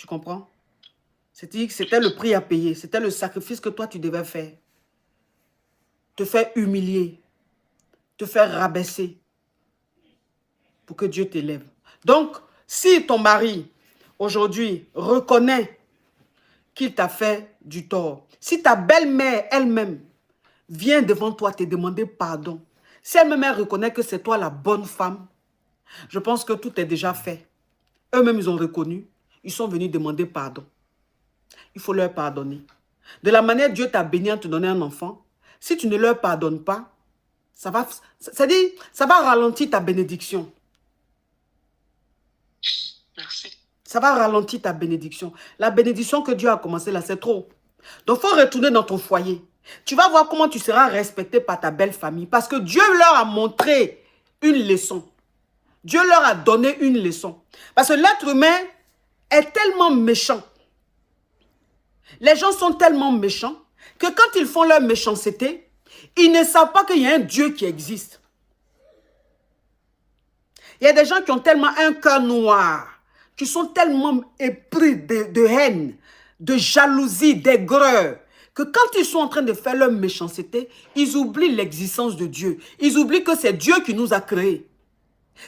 Tu comprends? C'est-à-dire que c'était le prix à payer. C'était le sacrifice que toi, tu devais faire. Te faire humilier. Te faire rabaisser. Pour que Dieu t'élève. Donc, si ton mari, aujourd'hui, reconnaît qu'il t'a fait du tort, si ta belle-mère elle-même vient devant toi te demander pardon, si elle-même reconnaît que c'est toi la bonne femme, je pense que tout est déjà fait. Eux-mêmes, ils ont reconnu. Ils sont venus demander pardon. Il faut leur pardonner. De la manière Dieu t'a béni en te donnant un enfant, si tu ne leur pardonnes pas, ça va ralentir ta bénédiction. Merci. Ça va ralentir ta bénédiction. La bénédiction que Dieu a commencé là, c'est trop. Donc, il faut retourner dans ton foyer. Tu vas voir comment tu seras respecté par ta belle famille. Parce que Dieu leur a montré une leçon. Dieu leur a donné une leçon. Parce que l'être humain est tellement méchant. Les gens sont tellement méchants que quand ils font leur méchanceté, ils ne savent pas qu'il y a un Dieu qui existe. Il y a des gens qui ont tellement un cœur noir, qui sont tellement épris de haine, de jalousie, d'aigreur, que quand ils sont en train de faire leur méchanceté, ils oublient l'existence de Dieu. Ils oublient que c'est Dieu qui nous a créés.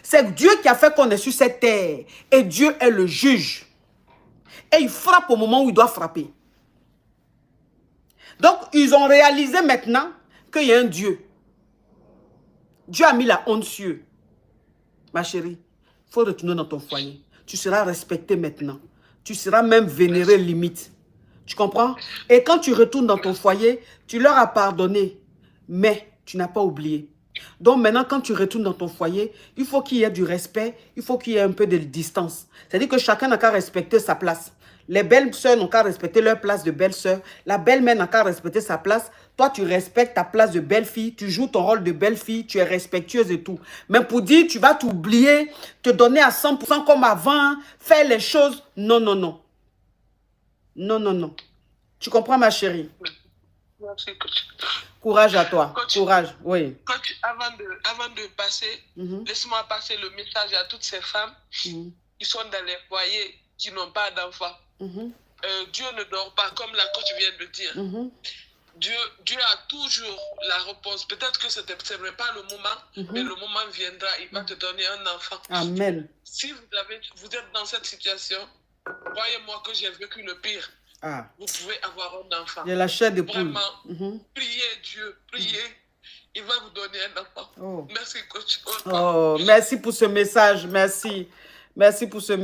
C'est Dieu qui a fait qu'on est sur cette terre. Et Dieu est le juge. Et il frappe au moment où il doit frapper. Donc, ils ont réalisé maintenant qu'il y a un Dieu. Dieu a mis la honte sur eux. Ma chérie, il faut retourner dans ton foyer. Tu seras respecté maintenant. Tu seras même vénéré limite. Tu comprends? Et quand tu retournes dans ton foyer, tu leur as pardonné. Mais tu n'as pas oublié. Donc maintenant, quand tu retournes dans ton foyer, il faut qu'il y ait du respect. Il faut qu'il y ait un peu de distance. C'est-à-dire que chacun n'a qu'à respecter sa place. Les belles sœurs n'ont qu'à respecter leur place de belle-sœur. La belle-mère n'a qu'à respecter sa place. Toi, tu respectes ta place de belle-fille. Tu joues ton rôle de belle-fille. Tu es respectueuse et tout. Mais pour dire, tu vas t'oublier, te donner à 100% comme avant, faire les choses. Non, non, non. Non, non, non. Tu comprends, ma chérie? Merci, coach. Courage à toi. Coach, courage, oui. Coach, avant de passer, laisse-moi passer le message à toutes ces femmes qui sont dans les foyers, qui n'ont pas d'enfants. Dieu ne dort pas, comme la coach vient de dire. Dieu a toujours la réponse. Peut-être que ce n'est pas le moment, mais le moment viendra. Il va te donner un enfant. Amen. Si vous êtes dans cette situation, croyez-moi que j'ai vécu le pire. Vous pouvez avoir un enfant. Il y a la chair de poule. Vraiment, priez Dieu, priez. Il va vous donner un enfant. Merci, coach. Oh, merci pour ce message. Merci. Merci pour ce message.